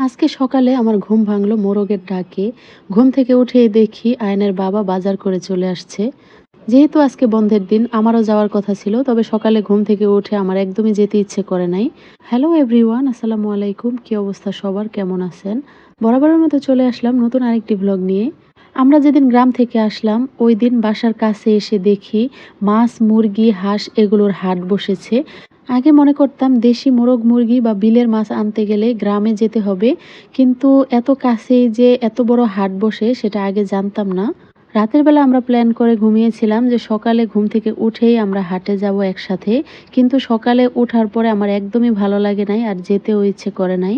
আজকে সকালে আমার ঘুম ভাঙলো মোরগের ডাকে। ঘুম থেকে উঠেই দেখি আয়নের বাবা বাজার করে চলে আসছে। যেহেতু আজকে বন্ধের দিন, আমারও যাওয়ার কথা ছিল, তবে সকালে ঘুম থেকে উঠে আমার একদমই যেতে ইচ্ছে করে নাই। হ্যালো এভরিওয়ান, আসসালামু আলাইকুম। কি অবস্থা সবার, কেমন আছেন? বরাবরের মতো চলে আসলাম নতুন আরেকটি ভ্লগ নিয়ে। আমরা যেদিন গ্রাম থেকে আসলাম ওই দিন বাসার কাছে এসে দেখি মাছ, মুরগি, হাঁস এগুলোর হাট বসেছে। আগে মনে করতাম দেশি মোরগ মুরগি বা বিলের মাছ আনতে গেলে গ্রামে যেতে হবে, কিন্তু এত কাছেই যে এত বড় হাট বসে সেটা আগে জানতাম না। রাতের বেলা আমরা প্ল্যান করে ঘুমিয়েছিলাম যে সকালে ঘুম থেকে উঠেই আমরা হাটে যাব একসাথে, কিন্তু সকালে ওঠার পরে আমার একদমই ভালো লাগে নাই আর যেতেও ইচ্ছে করে নাই।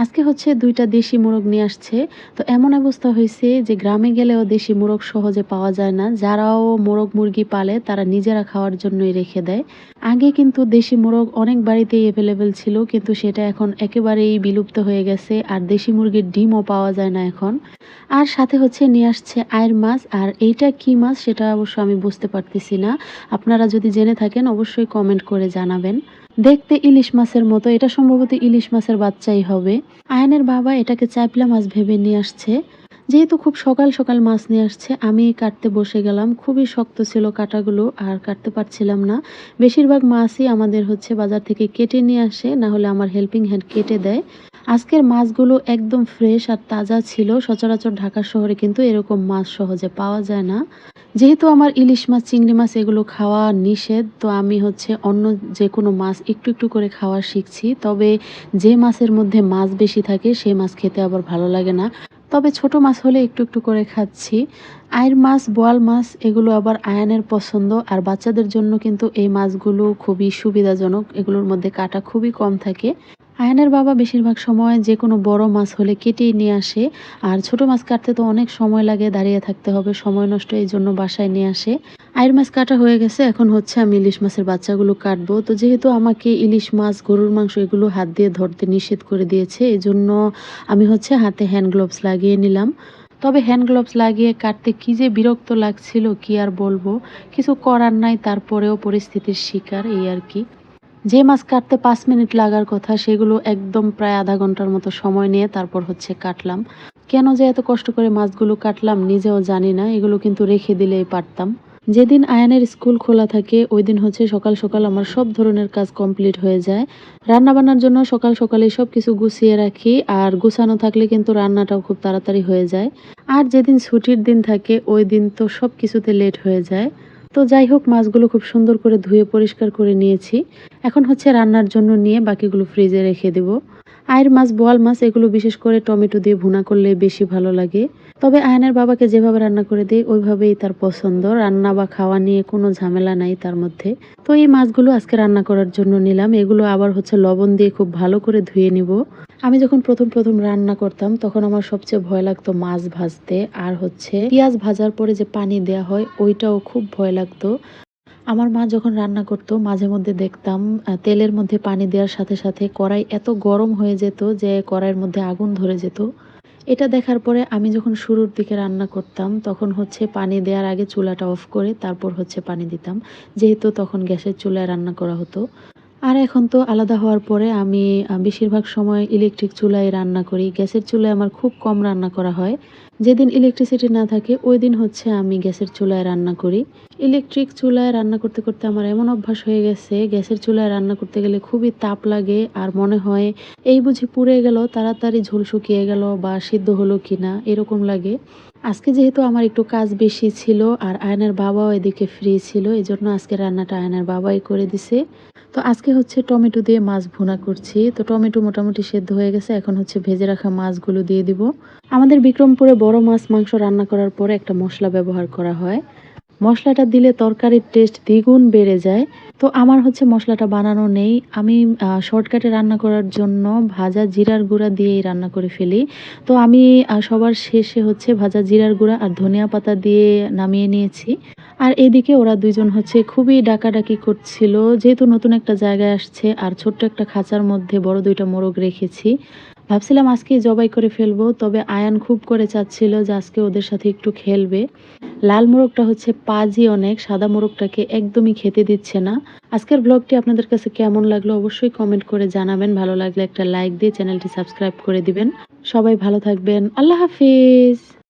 আজকে হচ্ছে দুইটা দেশি মোরগ নিয়ে আসছে। তো এমন অবস্থা হয়েছে যে গ্রামে গেলেও দেশি মোরগ সহজে পাওয়া যায় না, যারাও মোরগ মুরগি পালে তারা নিজেরা খাওয়ার জন্যই রেখে দেয়। আগে কিন্তু দেশি মোরগ অনেক বাড়িতেই অ্যাভেলেবেল ছিল, কিন্তু সেটা এখন একেবারেই বিলুপ্ত হয়ে গেছে আর দেশি মুরগির ডিমও পাওয়া যায় না এখন। আর সাথে হচ্ছে নিয়ে আসছে আয়ের মাছ, আর এইটা কি মাছ সেটা অবশ্য আমি বুঝতে পারতেছি না। আপনারা যদি জেনে থাকেন অবশ্যই কমেন্ট করে জানাবেন। দেখতে ইলিশ মাছের মতো, এটা সম্ভবত ইলিশ মাছের বাচ্চাই হবে। আয়নের বাবা এটাকে চাইপলা মাছ ভেবে নিয়ে আসছে। যেহেতু খুব সকাল সকাল মাছ নিয়ে আসছে, আমি কাটতে বসে গেলাম। খুবই শক্ত ছিল কাটাগুলো আর কাটতে পারছিলাম না। বেশিরভাগ মাছই আমাদের হচ্ছে বাজার থেকে কেটে নিয়ে আসে, না হলে আমার হেল্পিং হ্যান্ড কেটে দেয়। আজকের মাছগুলো একদম ফ্রেশ আর তাজা ছিল। সচরাচর ঢাকা শহরে কিন্তু এরকম মাছ সহজে পাওয়া যায় না। যেহেতু আমার ইলিশ মাছ, চিংড়ি মাছ এগুলো খাওয়া নিষেধ, তো আমি হচ্ছে অন্য যে কোনো মাছ একটু একটু করে খাওয়া শিখছি। তবে যে মাছের মধ্যে মাছ বেশি থাকে সেই মাছ খেতে আবার ভালো লাগে না। তবে ছোট মাছ হলে একটু একটু করে খাচ্ছি। আইড় মাছ, বোয়াল মাছ এগুলো আবার আয়ানের পছন্দ, আর বাচ্চাদের জন্য কিন্তু এই মাছগুলো খুবই সুবিধাজনক। এগুলোর মধ্যে কাঁটা খুবই কম থাকে। আয়ানের বাবা বেশিরভাগ সময় যে কোনো বড় মাছ হলে কেটেই নিয়ে আসে, আর ছোট মাছ কাটতে তো অনেক সময় লাগে, দাঁড়িয়ে থাকতে হবে, সময় নষ্ট, এই জন্য বাসায় নিয়ে আসে। আইড় মাছ কাটা হয়ে গেছে, এখন হচ্ছে আমি ইলিশ মাছের বাচ্চাগুলো কাটবো। তো যেহেতু আমাকে ইলিশ মাছ, গরুর মাংস এগুলো হাত দিয়ে ধরতে নিষেধ করে দিয়েছে, এই জন্য আমি হচ্ছে হাতে হ্যান্ড গ্লোভস লাগিয়ে নিলাম। তবে হ্যান্ড গ্লোভস লাগিয়ে কাটতে কি যে বিরক্ত লাগছিল কি আর বলবো। কিছু করার নাই, তারপরেও পরিস্থিতির শিকার, এই আর কি। যে মাছ কাটতে ৫ মিনিট লাগার কথা সেগুলো একদম প্রায় আধা ঘন্টার মতো সময় নিয়ে তারপর হচ্ছে কাটলাম। কেন যে এত কষ্ট করে মাছগুলো কাটলাম নিজেও জানি না, এগুলো কিন্তু রেখে দিলেই পারতাম। যেদিন আয়ানের স্কুল খোলা থাকে ওই দিন হচ্ছে সকাল সকাল আমার সব ধরনের কাজ কমপ্লিট হয়ে যায়। রান্না বান্নার জন্য সকাল সকালেই সব কিছু গুছিয়ে রাখি, আর গুছানো থাকলে কিন্তু রান্নাটাও খুব তাড়াতাড়ি হয়ে যায়। আর যেদিন ছুটির দিন থাকে ওই দিন তো সব কিছুতে লেট হয়ে যায়। তো যাই হোক, মাছগুলো খুব সুন্দর করে ধুয়ে পরিষ্কার করে নিয়েছি। এখন হচ্ছে রান্নার জন্য নিয়ে বাকিগুলো ফ্রিজে রেখে দেব। আয়ের মাছ, বোয়াল মাছ এগুলো বিশেষ করে টমেটো দিয়ে ভুনা করলে বেশি ভালো লাগে। তবে আয়নের বাবাকে যেভাবে রান্না করে দেই ওইভাবেই তার পছন্দ। রান্না বা খাওয়া নিয়ে কোনো ঝামেলা নাই তার মধ্যে। তো এই মাছগুলো আজকে রান্না করার জন্য নিলাম। এগুলো আবার হচ্ছে লবণ দিয়ে খুব ভালো করে ধুয়ে নিব। আমি যখন প্রথম রান্না করতাম তখন আমার সবচেয়ে ভয় লাগতো মাছ ভাজতে, আর হচ্ছে পেঁয়াজ ভাজার পরে যে পানি দেয়া হয় ওইটাও খুব ভয় লাগতো। আমার মা যখন রান্না করতো মাঝে মধ্যে দেখতাম তেলের মধ্যে পানি দেওয়ার সাথে সাথে কড়াই এত গরম হয়ে যেত যে কড়াইয়ের মধ্যে আগুন ধরে যেত। এটা দেখার পরে আমি যখন শুরুর দিকে রান্না করতাম তখন হচ্ছে পানি দেওয়ার আগে চুলাটা অফ করে তারপর হচ্ছে পানি দিতাম, যেহেতু তখন গ্যাসের চুলায় রান্না করা হতো। আর এখন তো আলাদা হওয়ার পরে আমি বেশিরভাগ সময় ইলেকট্রিক চুলায় রান্না করি। গ্যাসের চুলায় আমার খুব কম রান্না করা হয়। যেদিন ইলেকট্রিসিটি না থাকে ওই দিন হচ্ছে আমি গ্যাসের চুলায় রান্না করি। ইলেকট্রিক চুলায় রান্না করতে করতে আমার এমন অভ্যাস হয়ে গেছে, গ্যাসের চুলায় রান্না করতে গেলে খুবই তাপ লাগে আর মনে হয় এই বুঝি পুড়ে গেল, তাড়াতাড়ি ঝোল শুকিয়ে গেল বা সিদ্ধ হলো কিনা এরকম লাগে। আজকে যেহেতু আমার একটু কাজ বেশি ছিল আর আয়নের বাবাও এদিকে ফ্রি ছিল, এই জন্য আজকে রান্নাটা আয়নের বাবাই করে দিছে। তো আজকে হচ্ছে টমেটো দিয়ে মাছ ভুনা করছি। তো টমেটো মোটামুটি সেদ্ধ হয়ে গেছে, এখন হচ্ছে ভেজে রাখা মাছগুলো দিয়ে দিব। আমাদের বিক্রমপুরে বড় মাছ মাংস রান্না করার পরে একটা মশলা ব্যবহার করা হয়। মশলাটা দিলে তরকারির টেস্ট দ্বিগুণ বেড়ে যায়। তো আমার হচ্ছে মশলাটা বানানো নেই। আমি শর্টকাটে রান্না করার জন্য ভাজা জিরার গুঁড়া দিয়েই রান্না করে ফেলি। তো আমি সবার শেষে হচ্ছে ভাজা জিরার গুঁড়া আর ধনিয়া পাতা দিয়ে নামিয়ে নিয়েছি। আর এদিকে ওরা দুইজন হচ্ছে খুবই ডাকাডাকি করছিল, যেহেতু নতুন একটা জায়গায় আসছে আর ছোট্ট একটা খাঁচার মধ্যে বড় দুইটা মোরগ রেখেছি। ভাবছিলাম আজকে জবাই করে ফেলবো, তবে আয়ান খুব করে চাচ্ছিল যে আজকে ওদের সাথে একটু খেলবে। লাল মোরগটা হচ্ছে পাজি অনেক, সাদা মোরগটাকে একদমই খেতে দিচ্ছে না। আজকের ব্লগটি আপনাদের কাছে কেমন লাগলো অবশ্যই কমেন্ট করে জানাবেন। ভালো লাগলে একটা লাইক দিয়ে চ্যানেলটি সাবস্ক্রাইব করে দিবেন। সবাই ভালো থাকবেন। আল্লাহ হাফিজ।